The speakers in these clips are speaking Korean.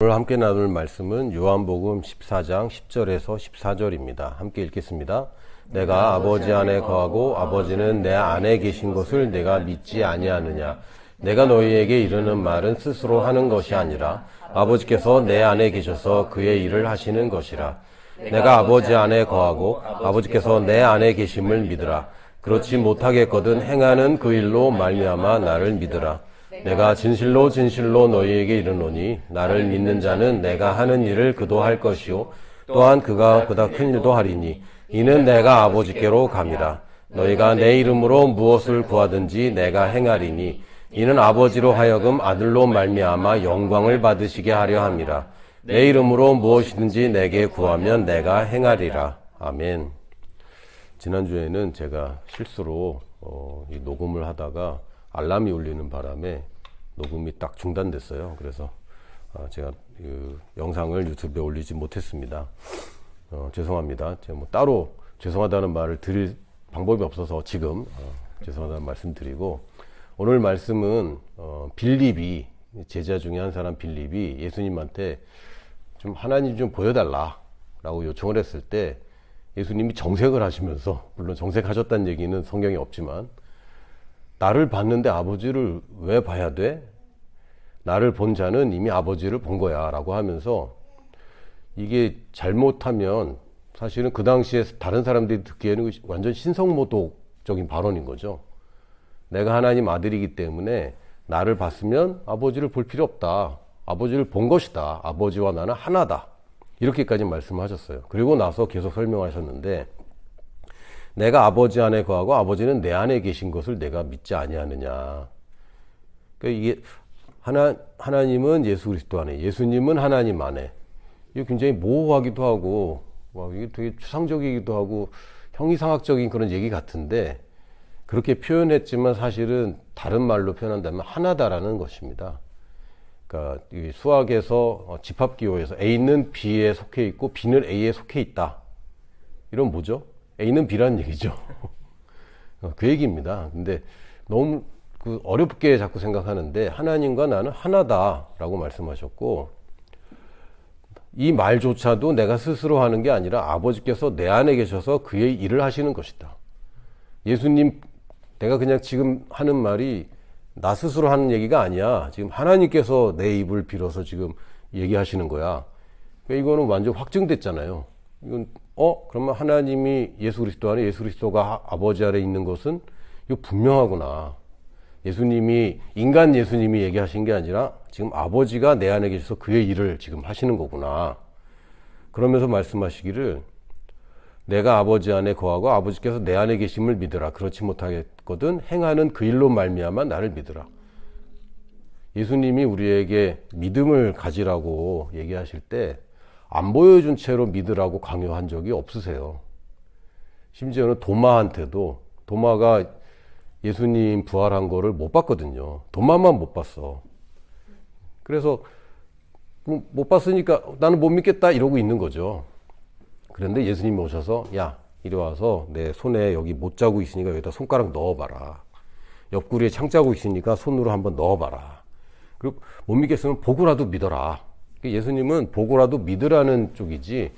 오늘 함께 나눌 말씀은 요한복음 14장 10절에서 14절입니다. 함께 읽겠습니다. 내가 아버지 안에 거하고 아버지는 내 안에 계신 것을 내가 믿지 아니하느냐. 내가 너희에게 이르는 말은 스스로 하는 것이 아니라 아버지께서 내 안에 계셔서 그의 일을 하시는 것이라. 내가 아버지 안에 거하고 아버지께서 내 안에 계심을 믿으라. 그렇지 못하겠거든 행하는 그 일로 말미암아 나를 믿으라. 내가 진실로 진실로 너희에게 이르노니 나를 믿는 자는 내가 하는 일을 그도 할 것이요 또한 그가 보다 큰 일도 하리니 이는 내가 아버지께로 감이라. 너희가 내 이름으로 무엇을 구하든지 내가 행하리니 이는 아버지로 하여금 아들로 말미암아 영광을 받으시게 하려 함이라. 내 이름으로 무엇이든지 내게 구하면 내가 행하리라. 아멘. 지난주에는 제가 실수로 이 녹음을 하다가 알람이 울리는 바람에 녹음이 딱 중단됐어요. 그래서 제가 그 영상을 유튜브에 올리지 못했습니다. 죄송합니다. 제가 뭐 따로 죄송하다는 말을 드릴 방법이 없어서 지금 죄송하다는 말씀 드리고, 오늘 말씀은 빌립이, 제자 중에 한 사람 빌립이 예수님한테 좀 하나님 좀 보여달라라고 요청을 했을 때 예수님이 정색을 하시면서, 물론 정색하셨다는 얘기는 성경에 없지만, 나를 봤는데 아버지를 왜 봐야 돼? 나를 본 자는 이미 아버지를 본 거야 라고 하면서, 이게 잘못하면 사실은 그 당시에 다른 사람들이 듣기에는 완전 신성모독적인 발언인 거죠. 내가 하나님 아들이기 때문에 나를 봤으면 아버지를 볼 필요 없다. 아버지를 본 것이다. 아버지와 나는 하나다. 이렇게까지 말씀하셨어요. 그리고 나서 계속 설명하셨는데, 내가 아버지 안에 거하고 아버지는 내 안에 계신 것을 내가 믿지 아니하느냐. 그러니까 이게 하나님은 예수 그리스도 안에, 예수님은 하나님 안에. 이게 굉장히 모호하기도 하고, 이게 되게 추상적이기도 하고 형이상학적인 그런 얘기 같은데, 그렇게 표현했지만 사실은 다른 말로 표현한다면 하나다라는 것입니다. 그러니까 이 수학에서 집합기호에서 A는 B에 속해 있고 B는 A에 속해 있다. 이런 뭐죠? A는 B라는 얘기죠. 그 얘기입니다. 근데 너무 어렵게 자꾸 생각하는데, 하나님과 나는 하나다라고 말씀하셨고, 이 말조차도 내가 스스로 하는 게 아니라 아버지께서 내 안에 계셔서 그의 일을 하시는 것이다. 예수님, 내가 그냥 지금 하는 말이 나 스스로 하는 얘기가 아니야. 지금 하나님께서 내 입을 빌어서 지금 얘기하시는 거야. 그러니까 이거는 완전 확증됐잖아요. 이건 그러면 하나님이 예수 그리스도 안에, 예수 그리스도가 아버지 아래 있는 것은 이거 분명하구나. 예수님이, 인간 예수님이 얘기하신 게 아니라 지금 아버지가 내 안에 계셔서 그의 일을 지금 하시는 거구나. 그러면서 말씀하시기를, 내가 아버지 안에 거하고 아버지께서 내 안에 계심을 믿으라. 그렇지 못하겠거든 행하는 그 일로 말미암아 나를 믿으라. 예수님이 우리에게 믿음을 가지라고 얘기하실 때 안 보여준 채로 믿으라고 강요한 적이 없으세요. 심지어는 도마한테도, 도마가 예수님 부활한 거를 못 봤거든요. 도마만 못 봤어. 그래서 못 봤으니까 나는 못 믿겠다 이러고 있는 거죠. 그런데 예수님이 오셔서, 야, 이리 와서 내 손에 여기 못 자고 있으니까 여기다 손가락 넣어봐라. 옆구리에 창 자고 있으니까 손으로 한번 넣어봐라. 그리고 못 믿겠으면 보고라도 믿어라. 예수님은 보고라도 믿으라는 쪽이지,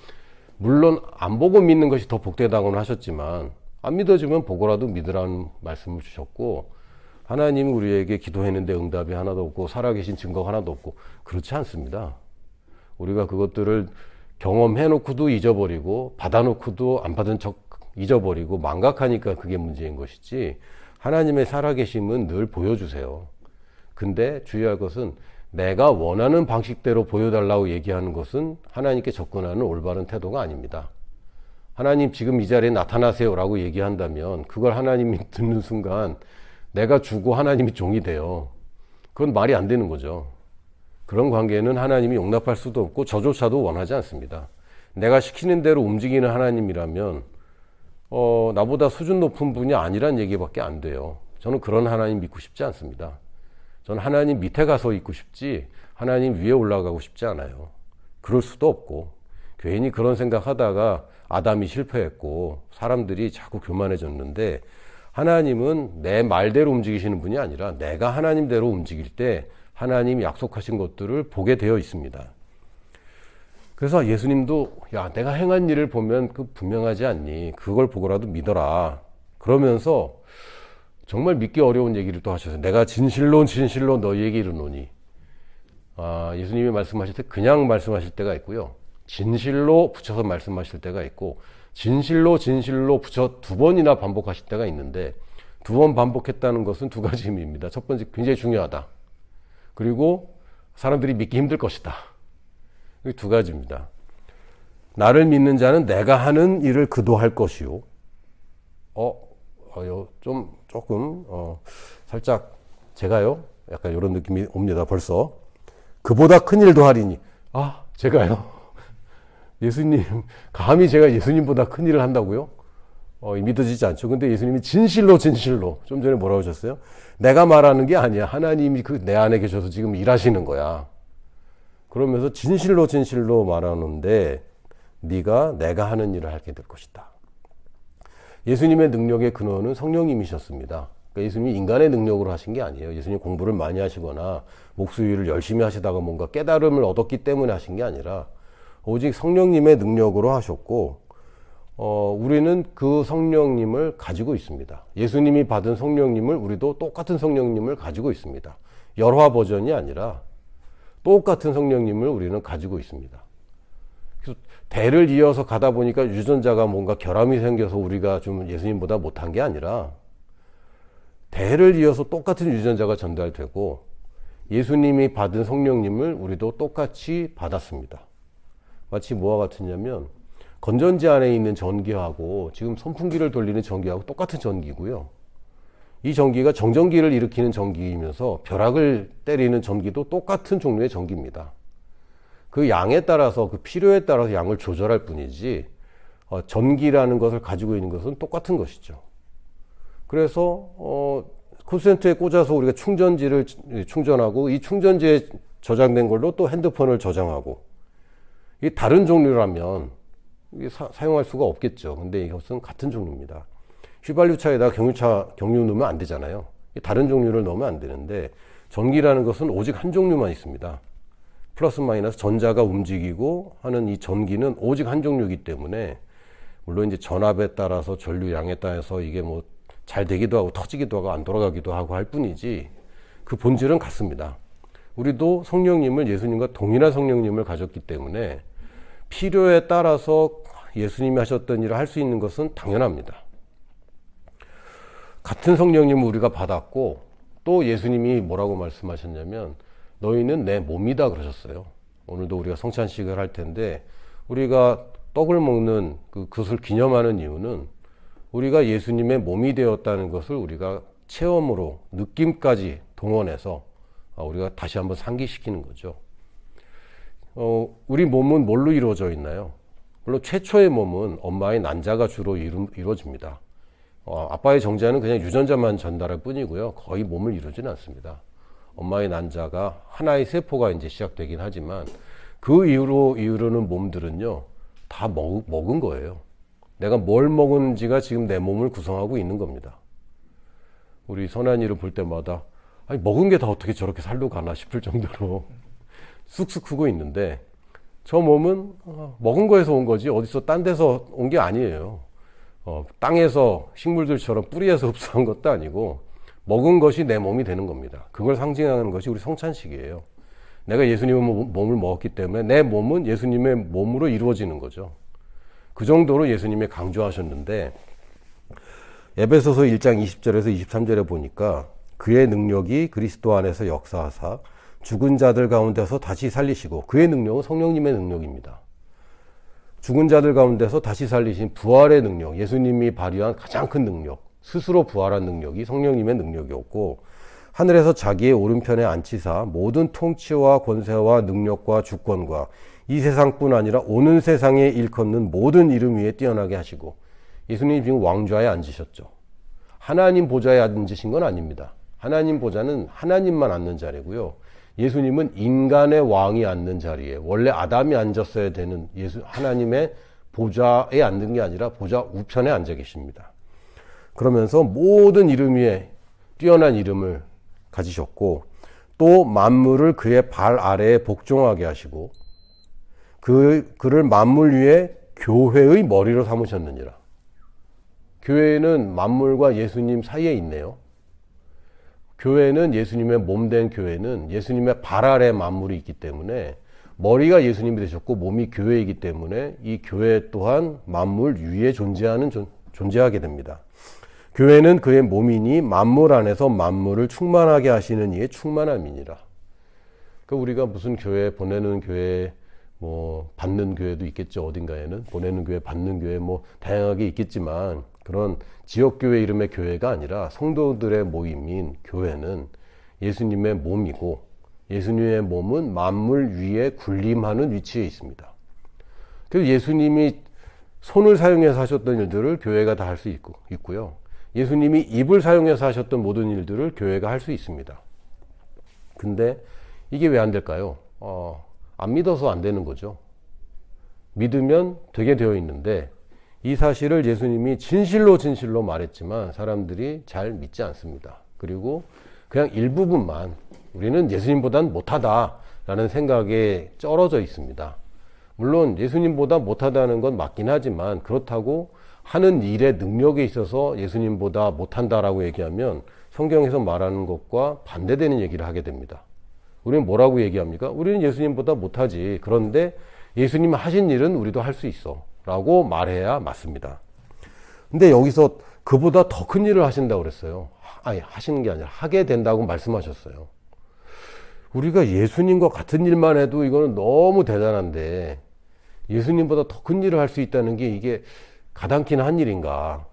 물론 안 보고 믿는 것이 더 복되다고는 하셨지만, 안 믿어지면 보고라도 믿으라는 말씀을 주셨고, 하나님이 우리에게 기도했는데 응답이 하나도 없고 살아계신 증거가 하나도 없고, 그렇지 않습니다. 우리가 그것들을 경험해놓고도 잊어버리고 받아놓고도 안 받은 척 잊어버리고 망각하니까 그게 문제인 것이지, 하나님의 살아계심은 늘 보여주세요. 근데 주의할 것은, 내가 원하는 방식대로 보여달라고 얘기하는 것은 하나님께 접근하는 올바른 태도가 아닙니다. 하나님 지금 이 자리에 나타나세요 라고 얘기한다면 그걸 하나님이 듣는 순간 내가 주고 하나님이 종이 돼요. 그건 말이 안 되는 거죠. 그런 관계는 하나님이 용납할 수도 없고 저조차도 원하지 않습니다. 내가 시키는 대로 움직이는 하나님이라면 나보다 수준 높은 분이 아니란 얘기밖에 안 돼요. 저는 그런 하나님 믿고 싶지 않습니다. 저는 하나님 밑에 가서 있고 싶지 하나님 위에 올라가고 싶지 않아요. 그럴 수도 없고, 괜히 그런 생각하다가 아담이 실패했고 사람들이 자꾸 교만해졌는데, 하나님은 내 말대로 움직이시는 분이 아니라 내가 하나님대로 움직일 때 하나님이 약속하신 것들을 보게 되어 있습니다. 그래서 예수님도 야, 내가 행한 일을 보면 그 분명하지 않니? 그걸 보고라도 믿어라. 그러면서 정말 믿기 어려운 얘기를 또 하셨어요. 내가 진실로 진실로 너희에게 이르노니. 예수님이 말씀하실 때 그냥 말씀하실 때가 있고요. 진실로 붙여서 말씀하실 때가 있고, 진실로 진실로 붙여 두 번이나 반복하실 때가 있는데, 두 번 반복했다는 것은 두 가지 의미입니다. 첫 번째, 굉장히 중요하다. 그리고 사람들이 믿기 힘들 것이다. 이 두 가지입니다. 나를 믿는 자는 내가 하는 일을 그도 할 것이요. 조금 살짝 제가요, 약간 이런 느낌이 옵니다. 벌써 그보다 큰 일도 하리니. 제가요? 예수님, 감히 제가 예수님보다 큰 일을 한다고요? 믿어지지 않죠. 근데 예수님이 진실로 진실로, 좀 전에 뭐라고 하셨어요? 내가 말하는 게 아니야. 하나님이 내 안에 계셔서 지금 일하시는 거야. 그러면서 진실로 진실로 말하는데, 네가 내가 하는 일을 하게 될 것이다. 예수님의 능력의 근원은 성령님이셨습니다. 그러니까 예수님이 인간의 능력으로 하신 게 아니에요. 예수님 공부를 많이 하시거나 목수일을 열심히 하시다가 뭔가 깨달음을 얻었기 때문에 하신 게 아니라 오직 성령님의 능력으로 하셨고, 우리는 그 성령님을 가지고 있습니다. 예수님이 받은 성령님을 우리도 똑같은 성령님을 가지고 있습니다. 열화 버전이 아니라 똑같은 성령님을 우리는 가지고 있습니다. 그래서 대를 이어서 가다 보니까 유전자가 뭔가 결함이 생겨서 우리가 좀 예수님보다 못한 게 아니라 대를 이어서 똑같은 유전자가 전달되고 예수님이 받은 성령님을 우리도 똑같이 받았습니다. 마치 뭐와 같으냐면 건전지 안에 있는 전기하고 지금 선풍기를 돌리는 전기하고 똑같은 전기고요. 이 전기가 정전기를 일으키는 전기이면서 벼락을 때리는 전기도 똑같은 종류의 전기입니다. 그 양에 따라서, 그 필요에 따라서 양을 조절할 뿐이지 전기라는 것을 가지고 있는 것은 똑같은 것이죠. 그래서 콘센트에 꽂아서 우리가 충전지를 충전하고 이 충전지에 저장된 걸로 또 핸드폰을 저장하고, 이 다른 종류라면 이게 사용할 수가 없겠죠. 근데 이것은 같은 종류입니다. 휘발유차에다 경유 넣으면 안 되잖아요. 다른 종류를 넣으면 안 되는데, 전기라는 것은 오직 한 종류만 있습니다. 플러스 마이너스 전자가 움직이고 하는 이 전기는 오직 한 종류이기 때문에, 물론 이제 전압에 따라서 전류량에 따라서 이게 뭐 잘 되기도 하고 터지기도 하고 안 돌아가기도 하고 할 뿐이지 그 본질은 같습니다. 우리도 성령님을, 예수님과 동일한 성령님을 가졌기 때문에 필요에 따라서 예수님이 하셨던 일을 할 수 있는 것은 당연합니다. 같은 성령님을 우리가 받았고, 또 예수님이 뭐라고 말씀하셨냐면 너희는 내 몸이다 그러셨어요. 오늘도 우리가 성찬식을 할 텐데, 우리가 떡을 먹는 그것을 기념하는 이유는 우리가 예수님의 몸이 되었다는 것을 우리가 체험으로, 느낌까지 동원해서 우리가 다시 한번 상기시키는 거죠. 우리 몸은 뭘로 이루어져 있나요? 물론 최초의 몸은 엄마의 난자가 주로 이루어집니다. 아빠의 정자는 그냥 유전자만 전달할 뿐이고요. 거의 몸을 이루지는 않습니다. 엄마의 난자가 하나의 세포가 이제 시작되긴 하지만 그 이후로 이루는 몸들은요, 다 먹은 거예요. 내가 뭘 먹은지가 지금 내 몸을 구성하고 있는 겁니다. 우리 선한이를 볼 때마다 아니, 먹은 게 다 어떻게 저렇게 살도 가나 싶을 정도로 쑥쑥 크고 있는데, 저 몸은 먹은 거에서 온 거지 어디서 딴 데서 온 게 아니에요. 땅에서 식물들처럼 뿌리에서 흡수한 것도 아니고 먹은 것이 내 몸이 되는 겁니다. 그걸 상징하는 것이 우리 성찬식이에요. 내가 예수님의 몸을 먹었기 때문에 내 몸은 예수님의 몸으로 이루어지는 거죠. 그 정도로 예수님이 강조하셨는데, 에베소서 1장 20절에서 23절에 보니까 그의 능력이 그리스도 안에서 역사하사 죽은 자들 가운데서 다시 살리시고, 그의 능력은 성령님의 능력입니다. 죽은 자들 가운데서 다시 살리신 부활의 능력, 예수님이 발휘한 가장 큰 능력, 스스로 부활한 능력이 성령님의 능력이었고, 하늘에서 자기의 오른편에 앉히사 모든 통치와 권세와 능력과 주권과 이 세상뿐 아니라 오는 세상에 일컫는 모든 이름 위에 뛰어나게 하시고, 예수님이 지금 왕좌에 앉으셨죠. 하나님 보좌에 앉으신 건 아닙니다. 하나님 보좌는 하나님만 앉는 자리고요. 예수님은 인간의 왕이 앉는 자리에, 원래 아담이 앉았어야 되는 하나님의 보좌에 앉는 게 아니라 보좌 우편에 앉아 계십니다. 그러면서 모든 이름 위에 뛰어난 이름을 가지셨고, 또 만물을 그의 발 아래에 복종하게 하시고, 그를 만물 위에 교회의 머리로 삼으셨느니라. 교회는 만물과 예수님 사이에 있네요. 교회는 예수님의 몸된 교회는 예수님의 발 아래 만물이 있기 때문에 머리가 예수님이 되셨고 몸이 교회이기 때문에 이 교회 또한 만물 위에 존재하게 됩니다. 교회는 그의 몸이니 만물 안에서 만물을 충만하게 하시는 이의 충만함이니라. 그러니까 우리가 무슨 교회, 보내는 교회, 뭐 받는 교회도 있겠죠. 어딘가에는 보내는 교회, 받는 교회 뭐 다양하게 있겠지만 그런 지역교회 이름의 교회가 아니라 성도들의 모임인 교회는 예수님의 몸이고 예수님의 몸은 만물 위에 군림하는 위치에 있습니다. 그래서 예수님이 손을 사용해서 하셨던 일들을 교회가 다 할 수 있고요. 예수님이 입을 사용해서 하셨던 모든 일들을 교회가 할 수 있습니다. 근데 이게 왜 안 될까요? 안 믿어서 안 되는 거죠. 믿으면 되게 되어 있는데 이 사실을 예수님이 진실로 말했지만 사람들이 잘 믿지 않습니다. 그리고 그냥 일부분만 우리는 예수님보단 못하다라는 생각에 쩔어져 있습니다. 물론 예수님보다 못하다는 건 맞긴 하지만 그렇다고 하는 일의 능력에 있어서 예수님보다 못한다라고 얘기하면 성경에서 말하는 것과 반대되는 얘기를 하게 됩니다. 우리는 뭐라고 얘기합니까? 우리는 예수님보다 못하지. 그런데 예수님 하신 일은 우리도 할 수 있어 라고 말해야 맞습니다. 근데 여기서 그보다 더 큰 일을 하신다고 그랬어요. 아니, 하시는 게 아니라 하게 된다고 말씀하셨어요. 우리가 예수님과 같은 일만 해도 이거는 너무 대단한데 예수님보다 더 큰 일을 할 수 있다는 게 이게 가당키나 한 일인가.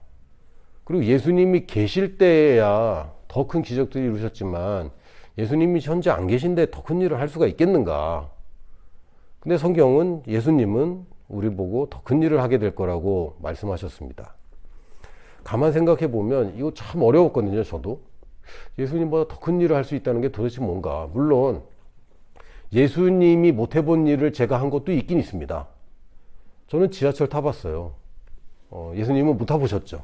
그리고 예수님이 계실 때야 더 큰 기적들이 이루셨지만 예수님이 현재 안 계신데 더 큰 일을 할 수가 있겠는가. 근데 성경은 예수님은 우리 보고 더 큰 일을 하게 될 거라고 말씀하셨습니다. 가만 생각해 보면 이거 참 어려웠거든요. 저도 예수님보다 더 큰 일을 할 수 있다는 게 도대체 뭔가. 물론 예수님이 못 해본 일을 제가 한 것도 있긴 있습니다. 저는 지하철 타봤어요. 예수님은 못 타보셨죠.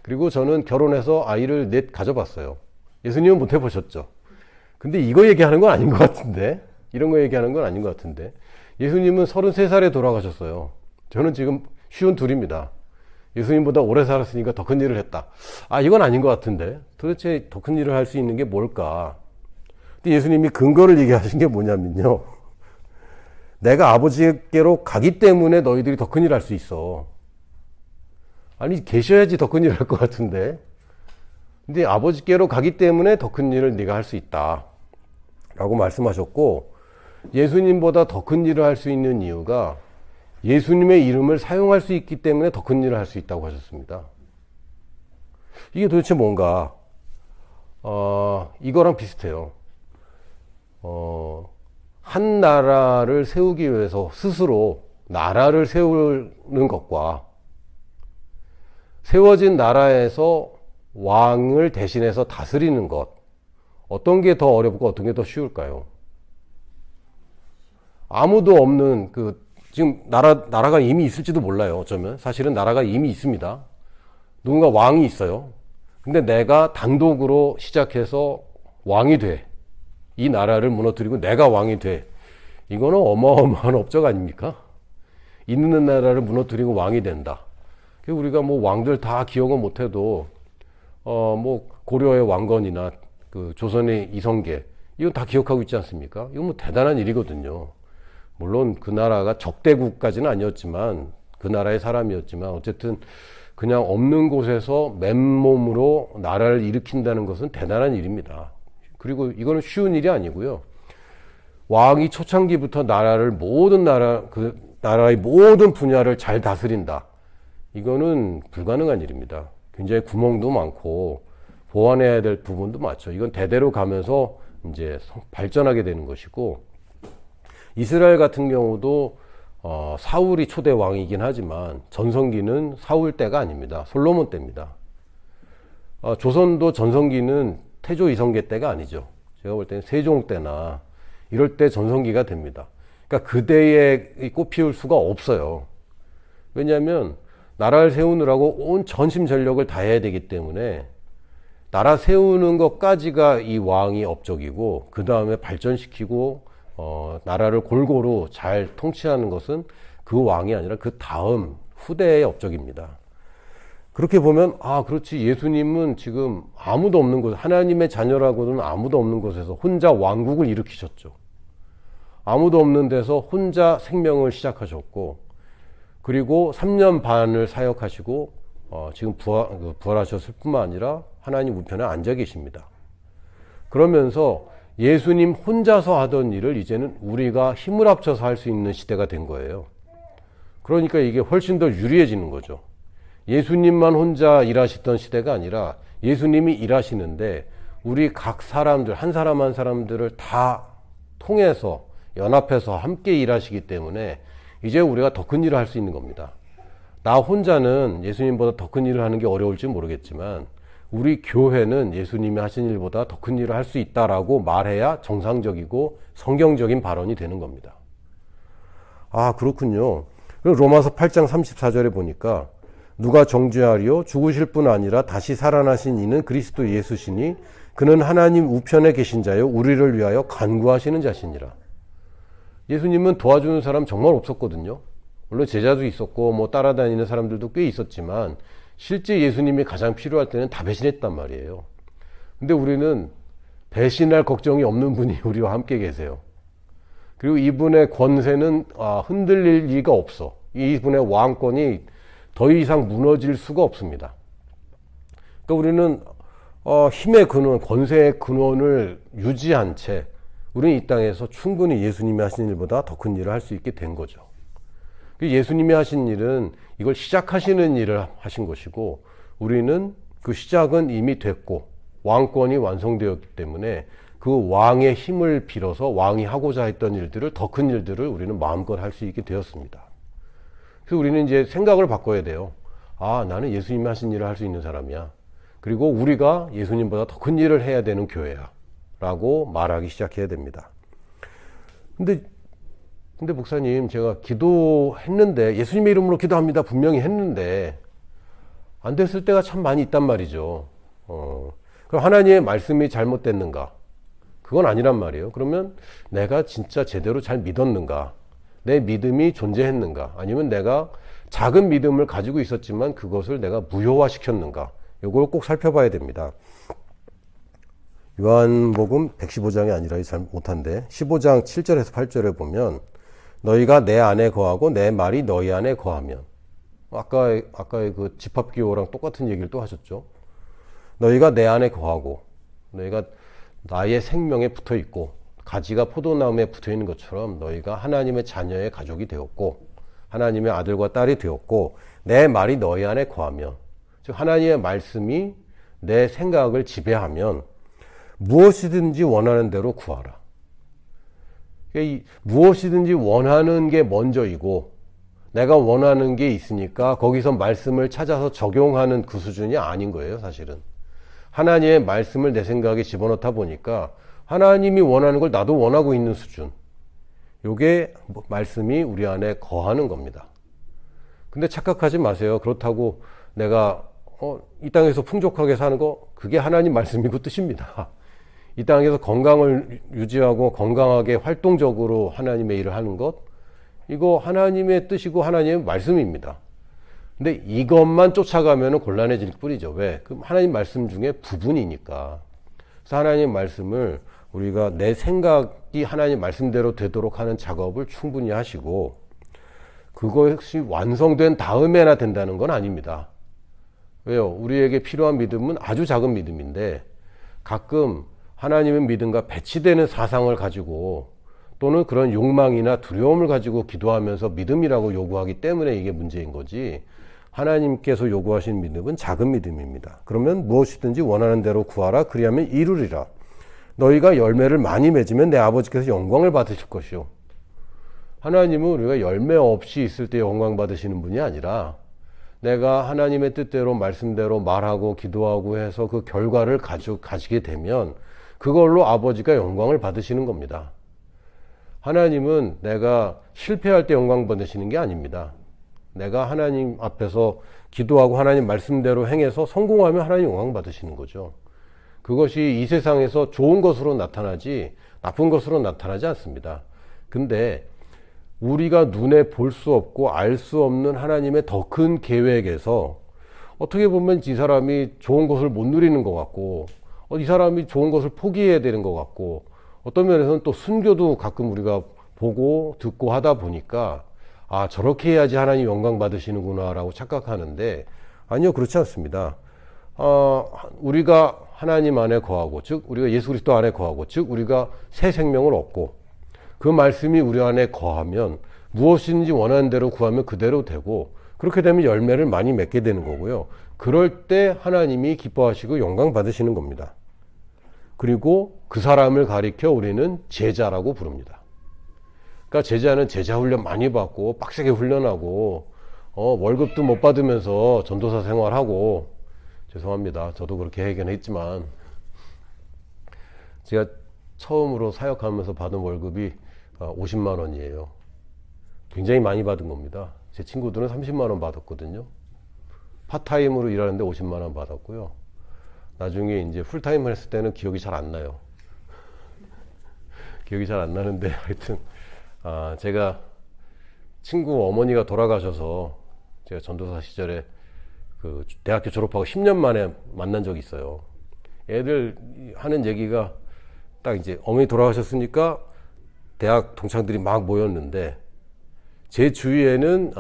그리고 저는 결혼해서 아이를 넷 가져봤어요. 예수님은 못 해보셨죠. 근데 이거 얘기하는 건 아닌 것 같은데, 이런 거 얘기하는 건 아닌 것 같은데, 예수님은 33살에 돌아가셨어요. 저는 지금 52입니다. 예수님보다 오래 살았으니까 더 큰 일을 했다. 이건 아닌 것 같은데 도대체 더 큰 일을 할 수 있는 게 뭘까? 근데 예수님이 근거를 얘기하신 게 뭐냐면요. 내가 아버지께로 가기 때문에 너희들이 더 큰 일을 할 수 있어. 아니, 계셔야지 더 큰 일을 할 것 같은데. 근데 아버지께로 가기 때문에 더 큰 일을 네가 할 수 있다 라고 말씀하셨고, 예수님보다 더 큰 일을 할 수 있는 이유가 예수님의 이름을 사용할 수 있기 때문에 더 큰 일을 할 수 있다고 하셨습니다. 이게 도대체 뭔가? 이거랑 비슷해요. 한 나라를 세우기 위해서 스스로 나라를 세우는 것과 세워진 나라에서 왕을 대신해서 다스리는 것, 어떤 게 더 어렵고 어떤 게 더 쉬울까요? 아무도 없는 지금 나라가 이미 있을지도 몰라요. 어쩌면 사실은 나라가 이미 있습니다. 누군가 왕이 있어요. 근데 내가 단독으로 시작해서 왕이 돼. 이 나라를 무너뜨리고 내가 왕이 돼. 이거는 어마어마한 업적 아닙니까? 있는 나라를 무너뜨리고 왕이 된다. 우리가 뭐 왕들 다 기억은 못해도 뭐 고려의 왕건이나 조선의 이성계 이건 다 기억하고 있지 않습니까? 이건 뭐 대단한 일이거든요. 물론 그 나라가 적대국까지는 아니었지만 그 나라의 사람이었지만 어쨌든 그냥 없는 곳에서 맨몸으로 나라를 일으킨다는 것은 대단한 일입니다. 그리고 이거는 쉬운 일이 아니고요. 왕이 초창기부터 그 나라의 모든 분야를 잘 다스린다. 이거는 불가능한 일입니다. 굉장히 구멍도 많고 보완해야 될 부분도 많죠. 이건 대대로 가면서 이제 발전하게 되는 것이고, 이스라엘 같은 경우도 사울이 초대 왕이긴 하지만 전성기는 사울 때가 아닙니다. 솔로몬 때입니다. 조선도 전성기는 태조 이성계 때가 아니죠. 제가 볼 때는 세종 때나 이럴 때 전성기가 됩니다. 그러니까 그때에 꽃피울 수가 없어요. 왜냐하면 나라를 세우느라고 온 전심전력을 다해야 되기 때문에 나라 세우는 것까지가 이 왕이 업적이고 그 다음에 발전시키고 나라를 골고루 잘 통치하는 것은 그 왕이 아니라 그 다음 후대의 업적입니다. 그렇게 보면 그렇지, 예수님은 지금 아무도 없는 곳, 하나님의 자녀라고는 아무도 없는 곳에서 혼자 왕국을 일으키셨죠. 아무도 없는 데서 혼자 생명을 시작하셨고, 그리고 3년 반을 사역하시고 지금 부활하셨을 뿐만 아니라 하나님 우편에 앉아 계십니다. 그러면서 예수님 혼자서 하던 일을 이제는 우리가 힘을 합쳐서 할 수 있는 시대가 된 거예요. 그러니까 이게 훨씬 더 유리해지는 거죠. 예수님만 혼자 일하시던 시대가 아니라 예수님이 일하시는데 우리 각 사람들, 한 사람 한 사람들을 다 통해서 연합해서 함께 일하시기 때문에 이제 우리가 더 큰 일을 할 수 있는 겁니다. 나 혼자는 예수님보다 더 큰 일을 하는 게 어려울지 모르겠지만 우리 교회는 예수님이 하신 일보다 더 큰 일을 할 수 있다라고 말해야 정상적이고 성경적인 발언이 되는 겁니다. 그렇군요. 로마서 8장 34절에 보니까 누가 정죄하리요? 죽으실 뿐 아니라 다시 살아나신 이는 그리스도 예수시니 그는 하나님 우편에 계신 자요 우리를 위하여 간구하시는 자시니라. 예수님은 도와주는 사람 정말 없었거든요. 물론 제자도 있었고 따라다니는 사람들도 꽤 있었지만 실제 예수님이 가장 필요할 때는 다 배신했단 말이에요. 근데 우리는 배신할 걱정이 없는 분이 우리와 함께 계세요. 그리고 이분의 권세는 흔들릴 리가 없어. 이분의 왕권이 더 이상 무너질 수가 없습니다. 그러니까 우리는 힘의 근원, 권세의 근원을 유지한 채 우리는 이 땅에서 충분히 예수님이 하신 일보다 더 큰 일을 할 수 있게 된 거죠. 예수님이 하신 일은 이걸 시작하시는 일을 하신 것이고 우리는 그 시작은 이미 됐고 왕권이 완성되었기 때문에 그 왕의 힘을 빌어서 왕이 하고자 했던 일들을, 더 큰 일들을 우리는 마음껏 할 수 있게 되었습니다. 그래서 우리는 이제 생각을 바꿔야 돼요. 나는 예수님이 하신 일을 할 수 있는 사람이야. 그리고 우리가 예수님보다 더 큰 일을 해야 되는 교회야. 라고 말하기 시작해야 됩니다. 근데 목사님, 제가 기도했는데, 예수님의 이름으로 기도합니다. 분명히 했는데, 안 됐을 때가 참 많이 있단 말이죠. 그럼 하나님의 말씀이 잘못됐는가? 그건 아니란 말이에요. 그러면 내가 진짜 제대로 잘 믿었는가? 내 믿음이 존재했는가? 아니면 내가 작은 믿음을 가지고 있었지만 그것을 내가 무효화시켰는가? 이걸 꼭 살펴봐야 됩니다. 요한복음 115장이 아니라 잘 못한데 15장 7절에서 8절에 보면 너희가 내 안에 거하고 내 말이 너희 안에 거하면, 아까의 그 집합기호랑 똑같은 얘기를 또 하셨죠. 너희가 내 안에 거하고, 너희가 나의 생명에 붙어 있고 가지가 포도나무에 붙어 있는 것처럼 너희가 하나님의 자녀의 가족이 되었고 하나님의 아들과 딸이 되었고 내 말이 너희 안에 거하면, 즉 하나님의 말씀이 내 생각을 지배하면 무엇이든지 원하는 대로 구하라. 무엇이든지 원하는 게 먼저이고 내가 원하는 게 있으니까 거기서 말씀을 찾아서 적용하는 그 수준이 아닌 거예요, 사실은. 하나님의 말씀을 내 생각에 집어넣다 보니까 하나님이 원하는 걸 나도 원하고 있는 수준. 요게 말씀이 우리 안에 거하는 겁니다. 근데 착각하지 마세요. 그렇다고 내가 이 땅에서 풍족하게 사는 거, 그게 하나님 말씀이고 뜻입니다. 이 땅에서 건강을 유지하고 건강하게 활동적으로 하나님의 일을 하는 것, 이거 하나님의 뜻이고 하나님의 말씀입니다. 근데 이것만 쫓아가면 곤란해질 뿐이죠. 왜? 그럼 하나님 말씀 중에 부분이니까. 그래서 하나님 말씀을 우리가 내 생각이 하나님 말씀대로 되도록 하는 작업을 충분히 하시고, 그것이 완성된 다음에나 된다는 건 아닙니다. 왜요? 우리에게 필요한 믿음은 아주 작은 믿음인데 가끔 하나님의 믿음과 배치되는 사상을 가지고 또는 그런 욕망이나 두려움을 가지고 기도하면서 믿음이라고 요구하기 때문에 이게 문제인 거지, 하나님께서 요구하신 믿음은 작은 믿음입니다. 그러면 무엇이든지 원하는 대로 구하라. 그리하면 이루리라. 너희가 열매를 많이 맺으면 내 아버지께서 영광을 받으실 것이요. 하나님은 우리가 열매 없이 있을 때 영광 받으시는 분이 아니라 내가 하나님의 뜻대로 말씀대로 말하고 기도하고 해서 그 결과를 가지게 되면 그걸로 아버지가 영광을 받으시는 겁니다. 하나님은 내가 실패할 때 영광 받으시는 게 아닙니다. 내가 하나님 앞에서 기도하고 하나님 말씀대로 행해서 성공하면 하나님 영광 받으시는 거죠. 그것이 이 세상에서 좋은 것으로 나타나지 나쁜 것으로 나타나지 않습니다. 근데 우리가 눈에 볼 수 없고 알 수 없는 하나님의 더 큰 계획에서 어떻게 보면 이 사람이 좋은 것을 못 누리는 것 같고, 이 사람이 좋은 것을 포기해야 되는 것 같고, 어떤 면에서는 또 순교도 가끔 우리가 보고 듣고 하다 보니까 아, 저렇게 해야지 하나님 영광 받으시는구나 라고 착각하는데, 아니요, 그렇지 않습니다. 우리가 하나님 안에 거하고, 즉 우리가 예수 그리스도 안에 거하고, 즉 우리가 새 생명을 얻고, 그 말씀이 우리 안에 거하면 무엇인지 원하는 대로 구하면 그대로 되고, 그렇게 되면 열매를 많이 맺게 되는 거고요. 그럴 때 하나님이 기뻐하시고 영광 받으시는 겁니다. 그리고 그 사람을 가리켜 우리는 제자라고 부릅니다. 그러니까 제자는 제자 훈련 많이 받고 빡세게 훈련하고 월급도 못 받으면서 전도사 생활하고, 죄송합니다. 저도 그렇게 하긴 했지만 제가 처음으로 사역하면서 받은 월급이 50만 원이에요. 굉장히 많이 받은 겁니다. 제 친구들은 30만 원 받았거든요. 파타임으로 일하는데 50만 원 받았고요. 나중에 이제 풀타임을 했을 때는 기억이 잘 안 나요. 기억이 잘 안 나는데 하여튼 제가 친구 어머니가 돌아가셔서 제가 전도사 시절에 그 대학교 졸업하고 10년 만에 만난 적이 있어요. 애들 하는 얘기가 딱 이제 어머니 돌아가셨으니까 대학 동창들이 막 모였는데 제 주위에는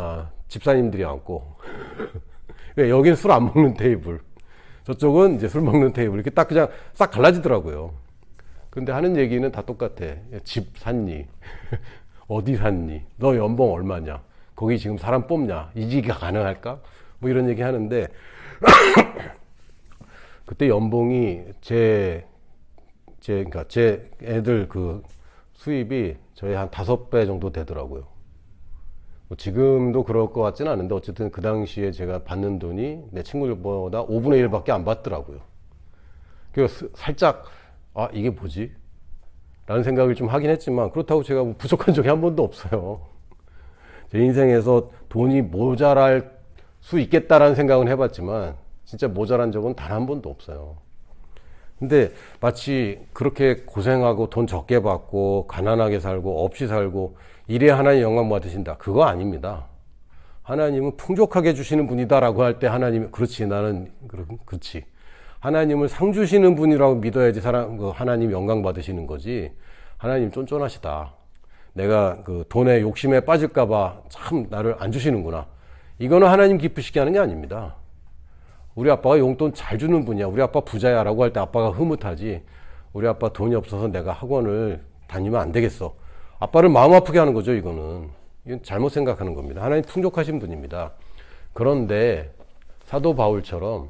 집사님들이 앉고 여기는 술 안 먹는 테이블, 저쪽은 이제 술 먹는 테이블, 이렇게 딱 그냥 싹 갈라지더라고요. 근데 하는 얘기는 다 똑같아. 집 샀니? 어디 샀니? 너 연봉 얼마냐? 거기 지금 사람 뽑냐? 이직이 가능할까? 뭐 이런 얘기 하는데 그때 연봉이 그러니까 제 애들 그 수입이 저희 한 5배 정도 되더라고요. 뭐 지금도 그럴 것 같지는 않은데 어쨌든 그 당시에 제가 받는 돈이 내 친구들보다 5분의 1밖에 안 받더라고요. 그래서 살짝 이게 뭐지? 라는 생각을 좀 하긴 했지만, 그렇다고 제가 뭐 부족한 적이 한 번도 없어요. 제 인생에서 돈이 모자랄 수 있겠다라는 생각은 해봤지만 진짜 모자란 적은 단 한 번도 없어요. 근데 마치 그렇게 고생하고 돈 적게 받고 가난하게 살고 없이 살고 이래야 하나님 영광 받으신다, 그거 아닙니다. 하나님은 풍족하게 주시는 분이다라고 할 때 하나님이 그렇지, 나는 그렇지, 하나님을 상 주시는 분이라고 믿어야지 하나님 영광 받으시는 거지. 하나님 쫀쫀하시다, 내가 그 돈에 욕심에 빠질까봐 참 나를 안 주시는구나, 이거는 하나님 기쁘시게 하는 게 아닙니다. 우리 아빠가 용돈 잘 주는 분이야, 우리 아빠 부자야 라고 할 때 아빠가 흐뭇하지, 우리 아빠 돈이 없어서 내가 학원을 다니면 안 되겠어, 아빠를 마음 아프게 하는 거죠. 이건 잘못 생각하는 겁니다. 하나님 풍족하신 분입니다. 그런데 사도 바울처럼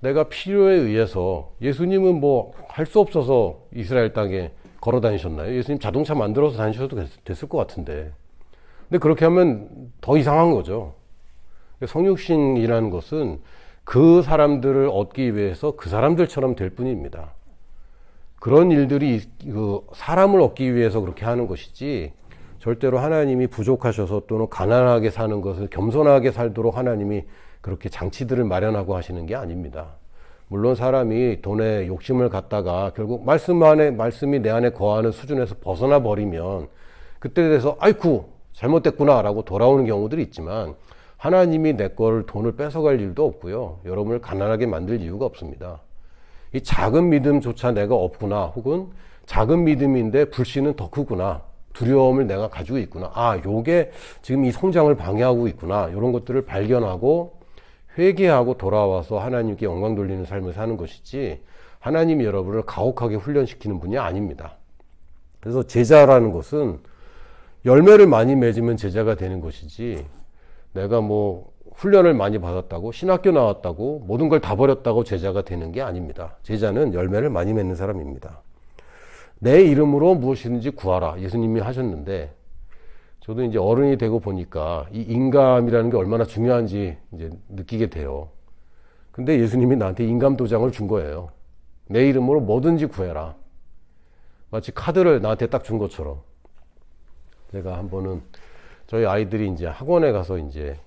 내가 필요에 의해서, 예수님은 뭐 할 수 없어서 이스라엘 땅에 걸어 다니셨나요? 예수님 자동차 만들어서 다니셔도 됐을 것 같은데. 근데 그렇게 하면 더 이상한 거죠. 성육신이라는 것은 그 사람들을 얻기 위해서 그 사람들처럼 될 뿐입니다. 그런 일들이 그 사람을 얻기 위해서 그렇게 하는 것이지, 절대로 하나님이 부족하셔서 또는 가난하게 사는 것을 겸손하게 살도록 하나님이 그렇게 장치들을 마련하고 하시는 게 아닙니다. 물론 사람이 돈에 욕심을 갖다가 결국 말씀이 내 안에 거하는 수준에서 벗어나 버리면 그때 돼서 아이쿠 잘못됐구나 라고 돌아오는 경우들이 있지만, 하나님이 내 거를 돈을 뺏어갈 일도 없고요, 여러분을 가난하게 만들 이유가 없습니다. 이 작은 믿음조차 내가 없구나, 혹은 작은 믿음인데 불신은 더 크구나, 두려움을 내가 가지고 있구나, 요게 지금 이 성장을 방해하고 있구나, 이런 것들을 발견하고 회개하고 돌아와서 하나님께 영광 돌리는 삶을 사는 것이지, 하나님이 여러분을 가혹하게 훈련시키는 분이 아닙니다. 그래서 제자라는 것은 열매를 많이 맺으면 제자가 되는 것이지, 내가 뭐 훈련을 많이 받았다고, 신학교 나왔다고, 모든 걸 다 버렸다고 제자가 되는 게 아닙니다. 제자는 열매를 많이 맺는 사람입니다. 내 이름으로 무엇이든지 구하라, 예수님이 하셨는데, 저도 이제 어른이 되고 보니까 이 인감이라는 게 얼마나 중요한지 이제 느끼게 돼요. 근데 예수님이 나한테 인감 도장을 준 거예요. 내 이름으로 뭐든지 구해라. 마치 카드를 나한테 딱 준 것처럼. 제가 한 번은 저희 아이들이 이제 학원에 가서 이제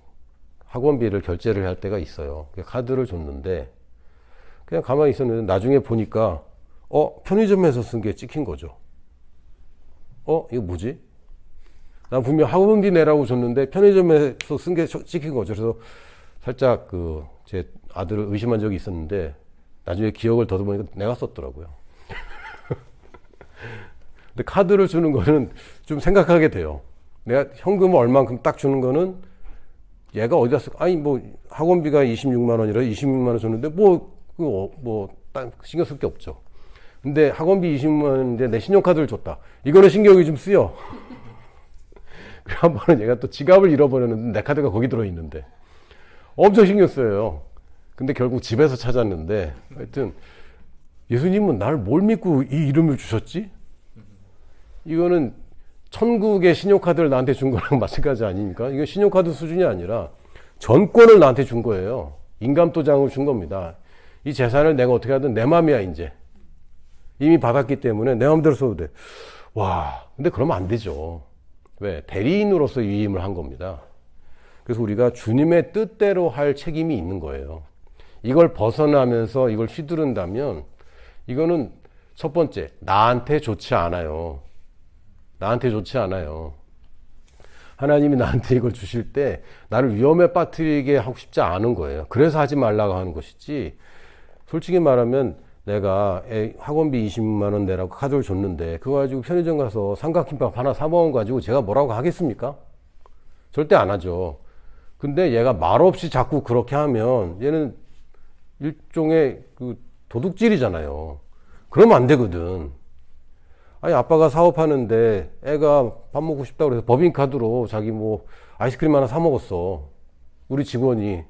학원비를 결제를 할 때가 있어요. 카드를 줬는데 그냥 가만히 있었는데 나중에 보니까 편의점에서 쓴 게 찍힌 거죠. 이거 뭐지? 난 분명 학원비 내라고 줬는데 편의점에서 쓴 게 찍힌 거죠. 그래서 살짝 제 아들을 의심한 적이 있었는데 나중에 기억을 더듬으니까 내가 썼더라고요. 근데 카드를 주는 거는 좀 생각하게 돼요. 내가 현금을 얼만큼 딱 주는 거는 얘가 어디다 쓸, 아니 뭐 학원비가 26만 원이라 26만 원 줬는데 딱 신경 쓸 게 없죠. 근데 학원비 20만 원인데 내 신용카드를 줬다. 이거는 신경이 좀 쓰여. 한 번은 얘가 또 지갑을 잃어버렸는데 내 카드가 거기 들어있는데 엄청 신경 써요. 근데 결국 집에서 찾았는데 하여튼 예수님은 날 뭘 믿고 이 이름을 주셨지? 이거는 천국의 신용카드를 나한테 준 거랑 마찬가지 아닙니까? 이건 신용카드 수준이 아니라 전권을 나한테 준 거예요. 인감도장을 준 겁니다. 이 재산을 내가 어떻게 하든 내 맘이야 이제. 이미 받았기 때문에 내 마음대로 써도 돼. 와, 근데 그러면 안 되죠. 왜? 대리인으로서 위임을 한 겁니다. 그래서 우리가 주님의 뜻대로 할 책임이 있는 거예요. 이걸 벗어나면서 이걸 휘두른다면 이거는 첫 번째, 나한테 좋지 않아요. 나한테 좋지 않아요. 하나님이 나한테 이걸 주실 때 나를 위험에 빠뜨리게 하고 싶지 않은 거예요. 그래서 하지 말라고 하는 것이지, 솔직히 말하면 내가 학원비 20만 원 내라고 카드를 줬는데 그거 가지고 편의점 가서 삼각김밥 하나 사 먹어가지고 제가 뭐라고 하겠습니까? 절대 안 하죠. 근데 얘가 말없이 자꾸 그렇게 하면 얘는 일종의 도둑질이잖아요. 그러면 안 되거든. 아니, 아빠가 사업하는데 애가 밥 먹고 싶다고 그래서 법인카드로 자기 뭐 아이스크림 하나 사 먹었어. 우리 직원이.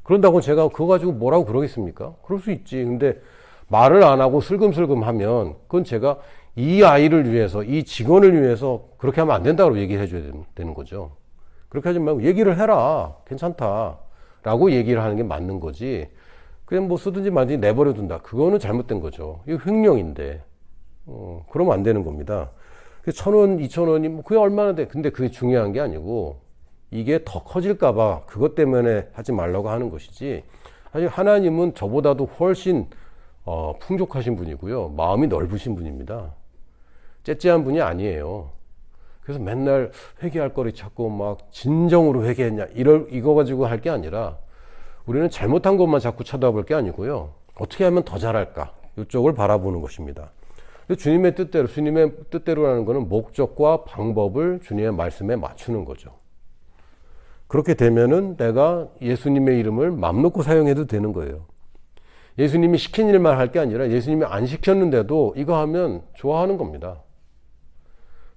그런다고 제가 그거 가지고 뭐라고 그러겠습니까? 그럴 수 있지. 근데 말을 안 하고 슬금슬금 하면 그건 제가 이 아이를 위해서, 이 직원을 위해서 그렇게 하면 안 된다고 얘기를 해줘야 되는 거죠. 그렇게 하지 말고 얘기를 해라. 괜찮다. 라고 얘기를 하는 게 맞는 거지. 그냥 뭐 쓰든지 말든지 내버려 둔다. 그거는 잘못된 거죠. 이거 횡령인데. 그러면 안 되는 겁니다. 1,000원, 2,000원이 뭐 그게 얼마나 돼. 근데 그게 중요한 게 아니고 이게 더 커질까봐 그것 때문에 하지 말라고 하는 것이지. 사실 하나님은 저보다도 훨씬 풍족하신 분이고요. 마음이 넓으신 분입니다. 째째한 분이 아니에요. 그래서 맨날 회개할 거리 찾고 막 진정으로 회개했냐 이거 가지고 할 게 아니라 우리는 잘못한 것만 자꾸 쳐다볼 게 아니고요. 어떻게 하면 더 잘할까? 이쪽을 바라보는 것입니다. 주님의 뜻대로라는 것은 목적과 방법을 주님의 말씀에 맞추는 거죠. 그렇게 되면은 내가 예수님의 이름을 맘 놓고 사용해도 되는 거예요. 예수님이 시킨 일만 할 게 아니라 예수님이 안 시켰는데도 이거 하면 좋아하는 겁니다.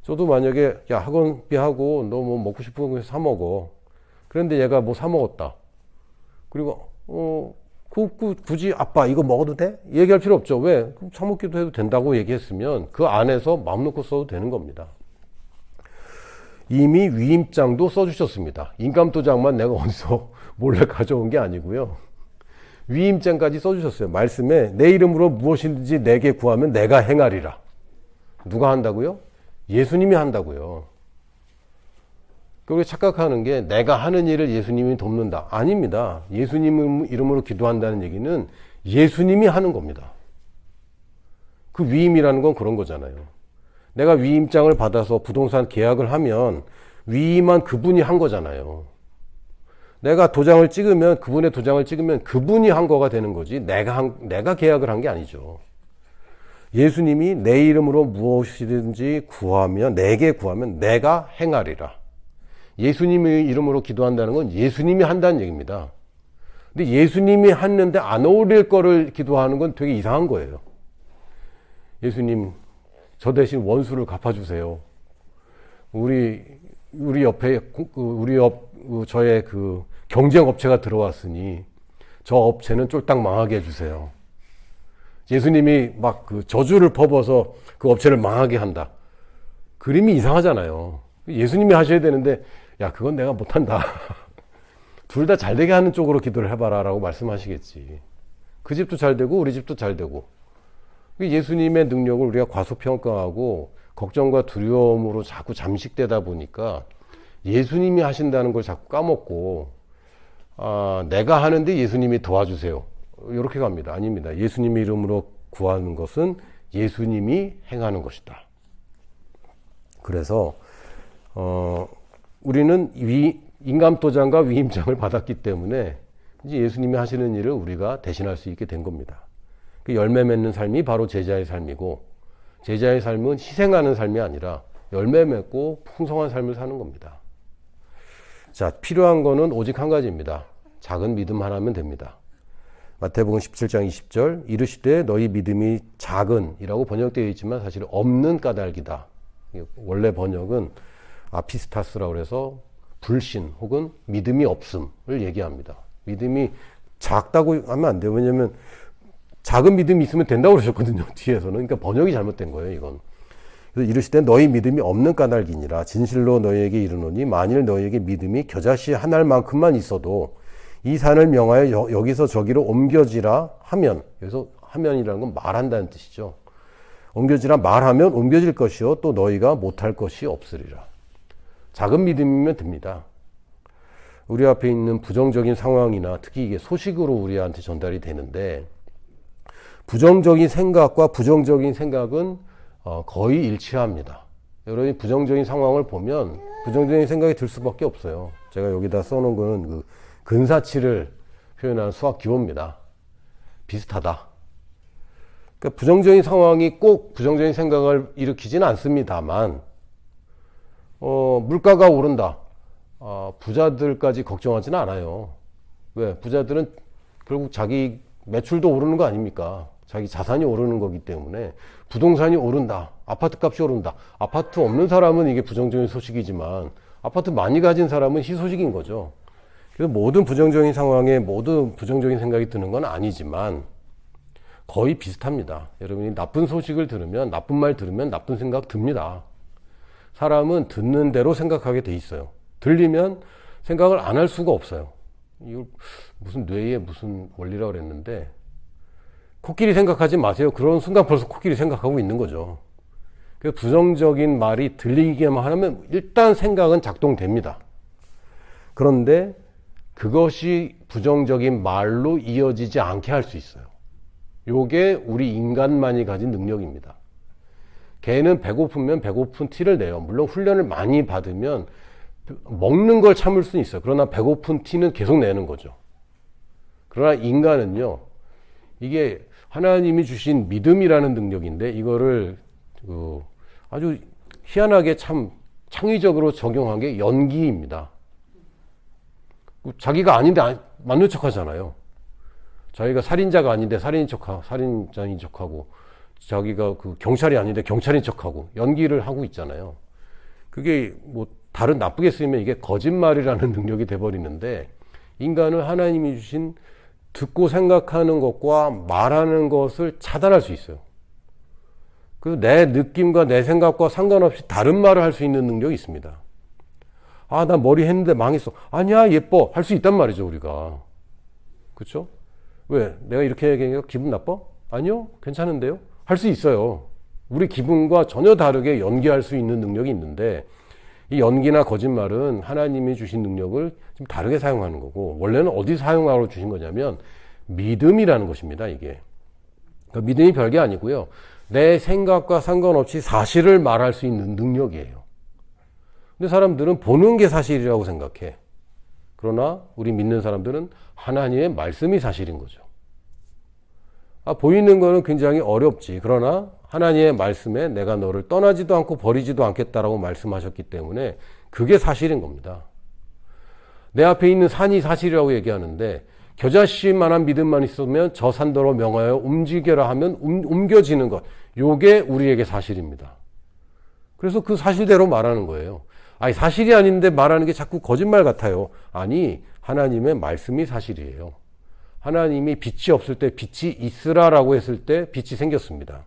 저도 만약에 야, 학원비 하고 너 뭐 먹고 싶은 거 사 먹어. 그런데 얘가 뭐 사 먹었다. 그리고 굳이 아빠 이거 먹어도 돼? 얘기할 필요 없죠. 왜? 사 먹기도 해도 된다고 얘기했으면 그 안에서 마음 놓고 써도 되는 겁니다. 이미 위임장도 써주셨습니다. 인감도장만 내가 어디서 몰래 가져온 게 아니고요. 위임장까지 써주셨어요. 말씀에 내 이름으로 무엇이든지 내게 구하면 내가 행하리라. 누가 한다고요? 예수님이 한다고요. 그리고 착각하는 게 내가 하는 일을 예수님이 돕는다. 아닙니다. 예수님 이름으로 기도한다는 얘기는 예수님이 하는 겁니다. 그 위임이라는 건 그런 거잖아요. 내가 위임장을 받아서 부동산 계약을 하면 위임한 그분이 한 거잖아요. 내가 도장을 찍으면 그분의 도장을 찍으면 그분이 한 거가 되는 거지 내가 계약을 한 게 아니죠. 예수님이 내 이름으로 무엇이든지 구하면 내게 구하면 내가 행하리라. 예수님의 이름으로 기도한다는 건 예수님이 한다는 얘기입니다. 근데 예수님이 했는데 안 어울릴 거를 기도하는 건 되게 이상한 거예요. 예수님, 저 대신 원수를 갚아주세요. 우리 옆에 저의 그 경쟁 업체가 들어왔으니 저 업체는 쫄딱 망하게 해주세요. 예수님이 막 그 저주를 퍼부어서 그 업체를 망하게 한다. 그림이 이상하잖아요. 예수님이 하셔야 되는데 야, 그건 내가 못한다. 둘 다 잘되게 하는 쪽으로 기도를 해봐라 라고 말씀하시겠지. 그 집도 잘되고 우리 집도 잘되고. 예수님의 능력을 우리가 과소평가하고 걱정과 두려움으로 자꾸 잠식되다 보니까 예수님이 하신다는 걸 자꾸 까먹고 내가 하는데 예수님이 도와주세요. 이렇게 갑니다. 아닙니다. 예수님의 이름으로 구하는 것은 예수님이 행하는 것이다. 그래서 우리는 인감도장과 위임장을 받았기 때문에 이제 예수님이 하시는 일을 우리가 대신할 수 있게 된 겁니다. 그 열매 맺는 삶이 바로 제자의 삶이고, 제자의 삶은 희생하는 삶이 아니라 열매 맺고 풍성한 삶을 사는 겁니다. 자, 필요한 거는 오직 한 가지입니다. 작은 믿음 하나면 됩니다. 마태복음 17장 20절, 이르시되 너희 믿음이 작은이라고 번역되어 있지만 사실 없는 까닭이다. 원래 번역은 아피스타스라고 해서 불신 혹은 믿음이 없음을 얘기합니다. 믿음이 작다고 하면 안 돼요. 왜냐하면 작은 믿음이 있으면 된다고 그러셨거든요. 뒤에서는. 그러니까 번역이 잘못된 거예요, 이건. 그래서 이르시되 너희 믿음이 없는 까닭이니라. 진실로 너희에게 이르노니 만일 너희에게 믿음이 겨자씨 한 알만큼만 있어도 이 산을 명하여 여기서 저기로 옮겨지라 하면, 여기서 하면이라는 건 말한다는 뜻이죠. 옮겨지라 말하면 옮겨질 것이요 또 너희가 못할 것이 없으리라. 작은 믿음이면 됩니다. 우리 앞에 있는 부정적인 상황이나 특히 이게 소식으로 우리한테 전달이 되는데, 부정적인 생각과 부정적인 생각은 거의 일치합니다. 여러분이 부정적인 상황을 보면 부정적인 생각이 들 수밖에 없어요. 제가 여기다 써놓은 거는 그 근사치를 표현한 수학 기호입니다. 비슷하다. 그러니까 부정적인 상황이 꼭 부정적인 생각을 일으키지는 않습니다만, 물가가 오른다. 부자들까지 걱정하지는 않아요. 왜? 부자들은 결국 자기 매출도 오르는 거 아닙니까? 자기 자산이 오르는 거기 때문에 부동산이 오른다. 아파트 값이 오른다. 아파트 없는 사람은 이게 부정적인 소식이지만 아파트 많이 가진 사람은 희소식인 거죠. 그래서 모든 부정적인 상황에 모든 부정적인 생각이 드는 건 아니지만 거의 비슷합니다. 여러분이 나쁜 소식을 들으면, 나쁜 말 들으면 나쁜 생각 듭니다. 사람은 듣는 대로 생각하게 돼 있어요. 들리면 생각을 안 할 수가 없어요. 이거 무슨 뇌의 무슨 원리라고 그랬는데, 코끼리 생각하지 마세요. 그런 순간 벌써 코끼리 생각하고 있는 거죠. 그래서 부정적인 말이 들리기만 하면 일단 생각은 작동됩니다. 그런데 그것이 부정적인 말로 이어지지 않게 할 수 있어요. 요게 우리 인간만이 가진 능력입니다. 개는 배고프면 배고픈 티를 내요. 물론 훈련을 많이 받으면 먹는 걸 참을 수는 있어요. 그러나 배고픈 티는 계속 내는 거죠. 그러나 인간은요, 이게 하나님이 주신 믿음이라는 능력인데 이거를 아주 희한하게 참 창의적으로 적용한 게 연기입니다. 자기가 아닌데 맞는 척 하잖아요. 자기가 살인자가 아닌데 살인자인 척하고, 자기가 그 경찰이 아닌데 경찰인 척하고 연기를 하고 있잖아요. 그게 뭐 다른 나쁘게 쓰이면 이게 거짓말이라는 능력이 돼버리는데, 인간은 하나님이 주신 듣고 생각하는 것과 말하는 것을 차단할 수 있어요. 그 내 느낌과 내 생각과 상관없이 다른 말을 할 수 있는 능력이 있습니다. 아, 나 머리 했는데 망했어. 아니야, 예뻐. 할 수 있단 말이죠, 우리가. 그렇죠? 왜? 내가 이렇게 얘기하니까 기분 나빠? 아니요, 괜찮은데요? 할 수 있어요. 우리 기분과 전혀 다르게 연기할 수 있는 능력이 있는데, 이 연기나 거짓말은 하나님이 주신 능력을 좀 다르게 사용하는 거고, 원래는 어디 사용하러 주신 거냐면 믿음이라는 것입니다, 이게. 그러니까 믿음이 별게 아니고요, 내 생각과 상관없이 사실을 말할 수 있는 능력이에요. 근데 사람들은 보는 게 사실이라고 생각해. 그러나 우리 믿는 사람들은 하나님의 말씀이 사실인 거죠. 보이는 거는 굉장히 어렵지. 그러나 하나님의 말씀에 내가 너를 떠나지도 않고 버리지도 않겠다라고 말씀하셨기 때문에 그게 사실인 겁니다. 내 앞에 있는 산이 사실이라고 얘기하는데, 겨자씨만한 믿음만 있으면 저 산더러 명하여 움직여라 하면 옮겨지는 것, 요게 우리에게 사실입니다. 그래서 그 사실대로 말하는 거예요. 아니, 사실이 아닌데 말하는 게 자꾸 거짓말 같아요. 아니, 하나님의 말씀이 사실이에요. 하나님이 빛이 없을 때 빛이 있으라라고 했을 때 빛이 생겼습니다.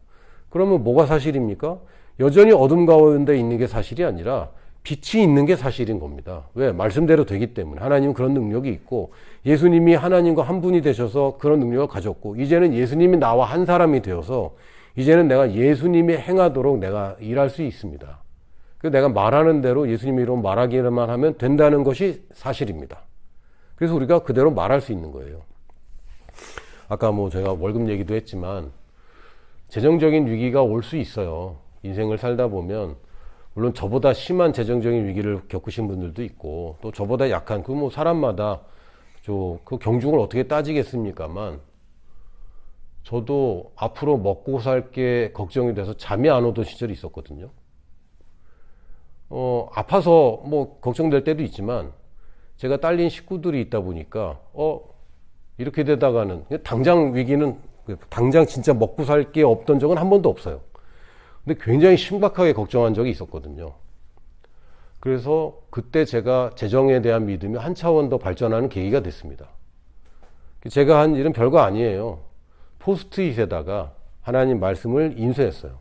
그러면 뭐가 사실입니까? 여전히 어둠 가운데 있는 게 사실이 아니라 빛이 있는 게 사실인 겁니다. 왜? 말씀대로 되기 때문에. 하나님은 그런 능력이 있고, 예수님이 하나님과 한 분이 되셔서 그런 능력을 가졌고, 이제는 예수님이 나와 한 사람이 되어서 이제는 내가 예수님이 행하도록 내가 일할 수 있습니다. 그래서 내가 말하는 대로 예수님이 이런 말하기만 하면 된다는 것이 사실입니다. 그래서 우리가 그대로 말할 수 있는 거예요. 아까 뭐 제가 월급 얘기도 했지만, 재정적인 위기가 올 수 있어요. 인생을 살다 보면 물론 저보다 심한 재정적인 위기를 겪으신 분들도 있고 또 저보다 약한 그 뭐 사람마다 그 경중을 어떻게 따지겠습니까만 저도 앞으로 먹고 살 게 걱정이 돼서 잠이 안 오던 시절이 있었거든요. 아파서 뭐 걱정될 때도 있지만 제가 딸린 식구들이 있다 보니까 이렇게 되다가는 당장 위기는 당장 진짜 먹고 살 게 없던 적은 한 번도 없어요. 근데 굉장히 심각하게 걱정한 적이 있었거든요. 그래서 그때 제가 재정에 대한 믿음이 한 차원 더 발전하는 계기가 됐습니다. 제가 한 일은 별거 아니에요. 포스트잇에다가 하나님 말씀을 인쇄했어요.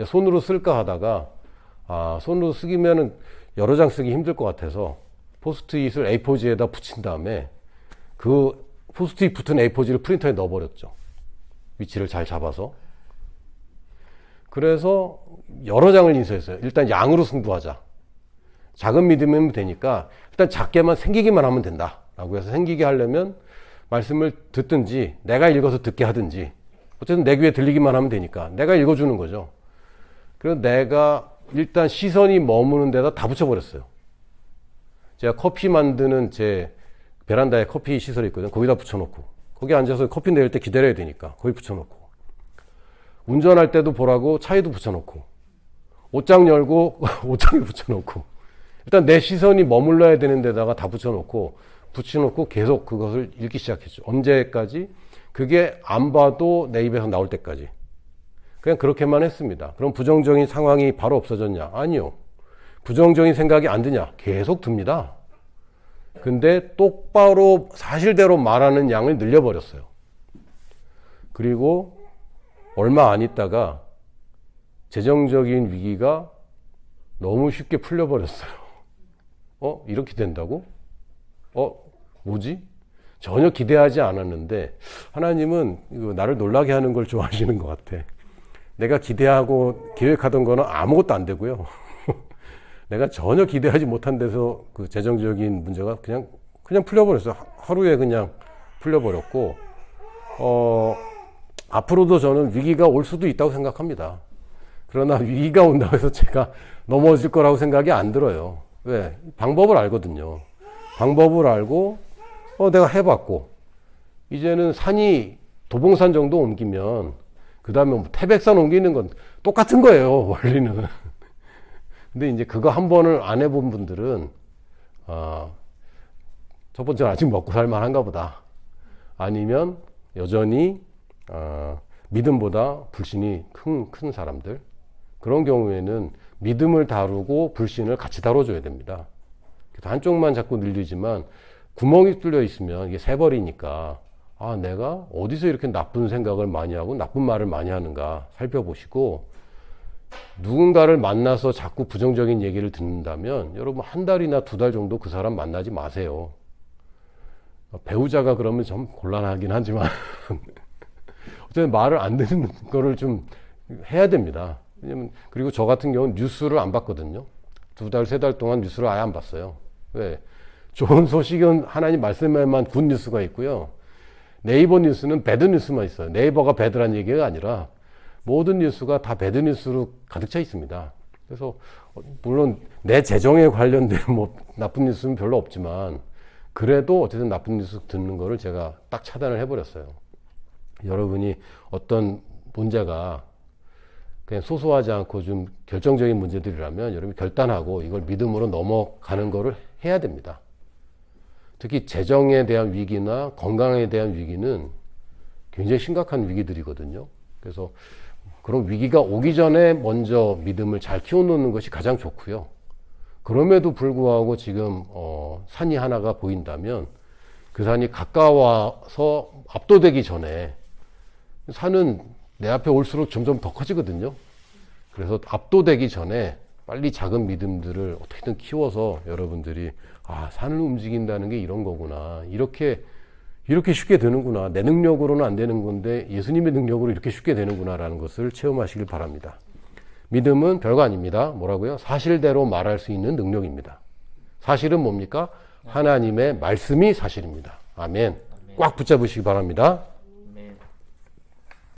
손으로 쓸까 하다가 손으로 쓰기면은 여러 장 쓰기 힘들 것 같아서 포스트잇을 A4지에다 붙인 다음에 그 포스트잇 붙은 A4지를 프린터에 넣어버렸죠. 위치를 잘 잡아서. 그래서 여러 장을 인쇄했어요. 일단 양으로 승부하자. 작은 믿음이면 되니까 일단 작게만 생기기만 하면 된다 라고 해서 생기게 하려면 말씀을 듣든지 내가 읽어서 듣게 하든지 어쨌든 내 귀에 들리기만 하면 되니까 내가 읽어주는 거죠. 그래서 내가 일단 시선이 머무는 데다 다 붙여버렸어요. 제가 커피 만드는 제 베란다에 커피 시설이 있거든요. 거기다 붙여놓고 거기 앉아서 커피 내릴 때 기다려야 되니까 거기 붙여놓고 운전할 때도 보라고 차에도 붙여놓고 옷장 열고 옷장에 붙여놓고 일단 내 시선이 머물러야 되는 데다가 다 붙여놓고 계속 그것을 읽기 시작했죠. 언제까지? 그게 안 봐도 내 입에서 나올 때까지. 그냥 그렇게만 했습니다. 그럼 부정적인 상황이 바로 없어졌냐? 아니요. 부정적인 생각이 안 드냐? 계속 듭니다. 근데 똑바로 사실대로 말하는 양을 늘려버렸어요. 그리고 얼마 안 있다가 재정적인 위기가 너무 쉽게 풀려버렸어요. 이렇게 된다고? 뭐지? 전혀 기대하지 않았는데 하나님은 나를 놀라게 하는 걸 좋아하시는 것 같아. 내가 기대하고 계획하던 거는 아무것도 안 되고요. 내가 전혀 기대하지 못한 데서 그 재정적인 문제가 그냥 풀려버렸어요. 하루에 그냥 풀려버렸고 앞으로도 저는 위기가 올 수도 있다고 생각합니다. 그러나 위기가 온다고 해서 제가 넘어질 거라고 생각이 안 들어요. 왜? 방법을 알거든요. 방법을 알고 내가 해봤고 이제는 산이 도봉산 정도 옮기면 그 다음에 뭐 태백산 옮기는 건 똑같은 거예요. 원리는. 근데 이제 그거 한 번을 안 해본 분들은 첫 번째는 아직 먹고 살만한가 보다. 아니면 여전히 믿음보다 불신이 큰 사람들, 그런 경우에는 믿음을 다루고 불신을 같이 다뤄줘야 됩니다. 한쪽만 자꾸 늘리지만 구멍이 뚫려 있으면 이게 새버리니까 내가 어디서 이렇게 나쁜 생각을 많이 하고 나쁜 말을 많이 하는가 살펴보시고, 누군가를 만나서 자꾸 부정적인 얘기를 듣는다면 여러분 한 달이나 두 달 정도 그 사람 만나지 마세요. 배우자가 그러면 좀 곤란하긴 하지만 어쨌든 말을 안 듣는 거를 좀 해야 됩니다. 왜냐면 그리고 저 같은 경우는 뉴스를 안 봤거든요. 두 달, 세 달 동안 뉴스를 아예 안 봤어요. 왜? 좋은 소식은 하나님 말씀에만 굿 뉴스가 있고요. 네이버 뉴스는 배드 뉴스만 있어요. 네이버가 배드란 얘기가 아니라 모든 뉴스가 다 배드 뉴스로 가득 차 있습니다. 그래서 물론 내 재정에 관련된 뭐 나쁜 뉴스는 별로 없지만 그래도 어쨌든 나쁜 뉴스 듣는 거를 제가 딱 차단을 해버렸어요. 여러분이 어떤 문제가 그냥 소소하지 않고 좀 결정적인 문제들이라면 여러분이 결단하고 이걸 믿음으로 넘어가는 거를 해야 됩니다. 특히 재정에 대한 위기나 건강에 대한 위기는 굉장히 심각한 위기들이거든요. 그래서 그런 위기가 오기 전에 먼저 믿음을 잘 키워놓는 것이 가장 좋고요. 그럼에도 불구하고 지금 산이 하나가 보인다면 그 산이 가까워서 압도되기 전에, 산은 내 앞에 올수록 점점 더 커지거든요. 그래서 압도되기 전에 빨리 작은 믿음들을 어떻게든 키워서 여러분들이 산을 움직인다는 게 이런 거구나, 이렇게 쉽게 되는구나, 내 능력으로는 안 되는 건데 예수님의 능력으로 이렇게 쉽게 되는구나 라는 것을 체험하시길 바랍니다. 믿음은 별거 아닙니다. 뭐라고요? 사실대로 말할 수 있는 능력입니다. 사실은 뭡니까? 하나님의 말씀이 사실입니다. 아멘. 꽉 붙잡으시기 바랍니다.